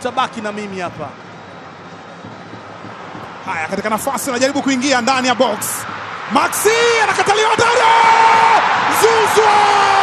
utabaki na mimi hapa. Haya, katika nafasi anajaribu kuingia ndani ya box. Maxi anakataliwa ndani. Zouzoua!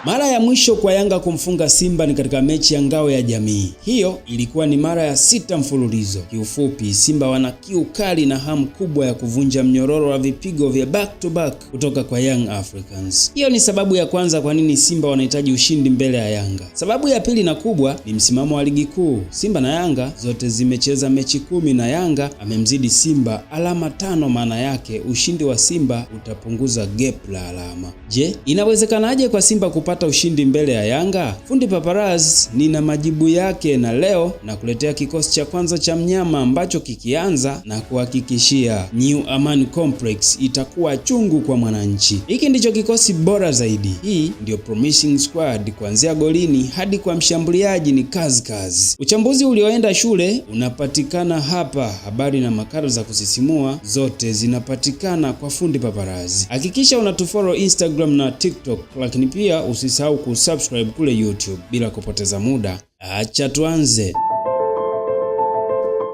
Mara ya mwisho kwa Yanga kumfunga Simba ni katika mechi ya Ngao ya Jamii. Hiyo ilikuwa ni mara ya 6 mfululizo. Kiufupi, Simba wana kiu kali na hamu kubwa ya kuvunja mnyororo wa vipigo vya back to back kutoka kwa Young Africans. Hiyo ni sababu ya kwanza kwa nini Simba wanahitaji ushindi mbele ya Yanga. Sababu ya pili na kubwa ni msimamo wa ligi kuu. Simba na Yanga zote zimecheza mechi 10 na Yanga amemzidi Simba alama 5. Maana yake ushindi wa Simba utapunguza gap la alama. Je, inawezekanaje kwa Simba kupata ushindi mbele ya Yanga? Fundi Paparazzi nina majibu yake, na leo na kuletea kikosi cha kwanza cha mnyama ambacho kikianza na kuhakikishia New Amaan Complex itakuwa chungu kwa mwananchi. Hiki ndicho kikosi bora zaidi. Hii ndio promising squad, kuanzia golini hadi kwa mshambuliaji ni kazi. Uchambuzi ulioenda shule unapatikana hapa. Habari na makala za kusisimua zote zinapatikana kwa Fundi Paparazzi. Hakikisha unatufollow Instagram na TikTok, lakini pia usisahau kusubscribe kule YouTube. Bila kupoteza muda, acha tuanze.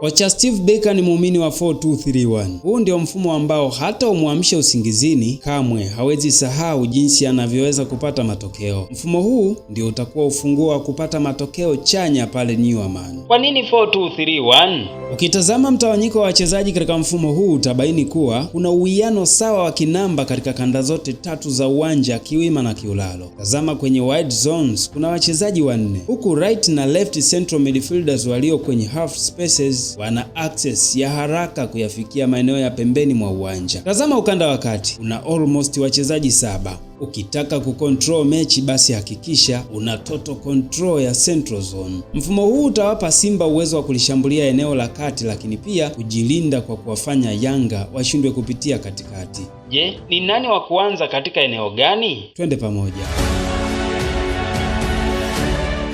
Kocha Steve Barker ni muumini wa 4-2-3-1. Huu ndio mfumo ambao hata umuamshe usingizini kamwe hawezi sahau jinsi anavyoweza kupata matokeo. Mfumo huu ndio utakuwa ufunguo wa kupata matokeo chanya pale New Amaan. Kwa nini 4-2-3-1? Ukitazama mtawanyiko wa wachezaji katika mfumo huu utabaini kuwa kuna uwiano sawa wa kinamba katika kanda zote 3 za uwanja, kiwima na kiulalo. Tazama kwenye wide zones kuna wachezaji 4, huku right na left central midfielders walio kwenye half spaces wana access ya haraka kuyafikia maeneo ya pembeni mwa uwanja. Tazama ukanda wa kati una almost wachezaji 7. Ukitaka kucontrol mechi basi hakikisha una total control ya central zone. Mfumo huu utawapa Simba uwezo wa kulishambulia eneo la kati, lakini pia kujilinda kwa kuwafanya Yanga washindwe kupitia katikati. Je, ni nani wa kuanza katika eneo gani? Twende pamoja.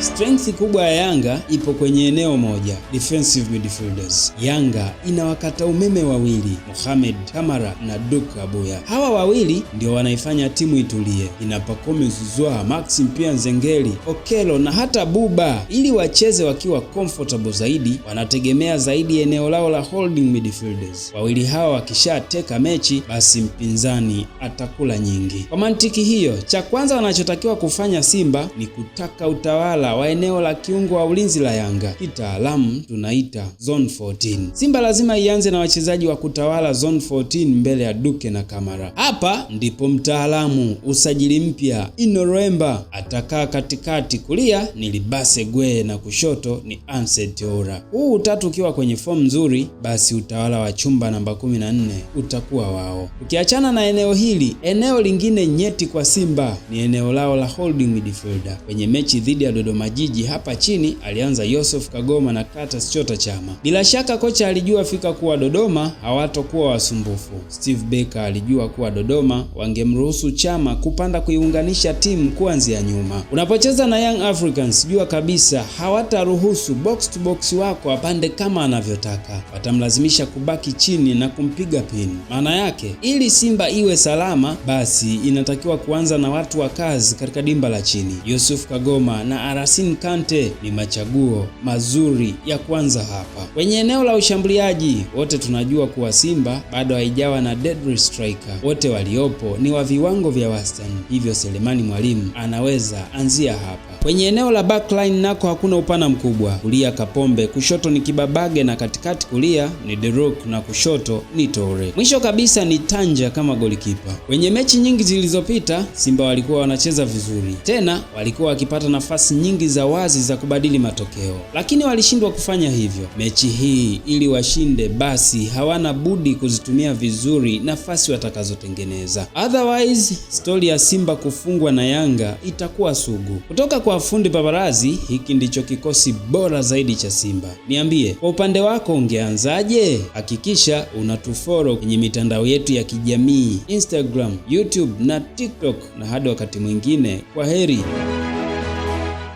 Strength kubwa ya Yanga ipo kwenye eneo moja, defensive midfielders. Yanga ina wakata umeme wawili, Mohamed Kamara na Duke Abuya. Hawa wawili ndio wanaifanya timu itulie. Ina Pacome Zouzoua, Maxim pia Nzengeli, Okelo na hata Buba. Ili wacheze wakiwa comfortable zaidi, wanategemea zaidi eneo lao la holding midfielders. Wawili hawa wakishateka mechi, basi mpinzani atakula nyingi. Kwa mantiki hiyo, cha kwanza wanachotakiwa kufanya Simba ni kutaka utawala wa eneo la kiungo wa ulinzi la Yanga, kitaalamu tunaita zone 14. Simba lazima ianze na wachezaji wa kutawala zone 14 mbele ya Duke na Kamara. Hapa ndipo mtaalamu usajili mpya Inoremba atakaa katikati, kulia ni Libase Gwe na kushoto ni Ansel Ora. Huu utatu ukiwa kwenye form nzuri, basi utawala wa chumba namba 14 utakuwa wao. Ukiachana na eneo hili, eneo lingine nyeti kwa Simba ni eneo lao la holding midfielder. Kwenye mechi dhidi ya Dodoma Jiji hapa chini alianza Yusuf Kagoma na Clatous Chota Chama. Bila shaka kocha alijua fika kuwa Dodoma hawatakuwa wasumbufu. Steve Barker alijua kuwa Dodoma wangemruhusu Chama kupanda kuiunganisha timu kuanzia nyuma. Unapocheza na Young Africans, jua kabisa hawataruhusu box to box wako apande kama anavyotaka. Watamlazimisha kubaki chini na kumpiga pin. Maana yake, ili Simba iwe salama, basi inatakiwa kuanza na watu wa kazi katika dimba la chini. Yusuf Kagoma na Arasine Kante ni machaguo mazuri ya kwanza hapa. Kwenye eneo la ushambuliaji, wote tunajua kuwa Simba bado haijawa na deadly striker. Wote waliopo ni wa viwango vya wastani, hivyo Selemani Mwalimu anaweza anzia hapa. Kwenye eneo la backline nako hakuna upana mkubwa. Kulia Kapombe, kushoto ni Kibabage na katikati kulia ni Derok na kushoto ni Tore. Mwisho kabisa ni Tanja kama golikipa. Kwenye mechi nyingi zilizopita Simba walikuwa wanacheza vizuri, tena walikuwa wakipata nafasi nyingi za wazi za kubadili matokeo, lakini walishindwa kufanya hivyo. Mechi hii ili washinde, basi hawana budi kuzitumia vizuri nafasi watakazotengeneza. Otherwise, story ya Simba kufungwa na Yanga itakuwa sugu. Kutoka kwa Fundi Paparazzi, hiki ndicho kikosi bora zaidi cha Simba. Niambie, kwa upande wako ungeanzaje? Hakikisha unatufollow kwenye mitandao yetu ya kijamii, Instagram, YouTube na TikTok, na hadi wakati mwingine, kwa heri.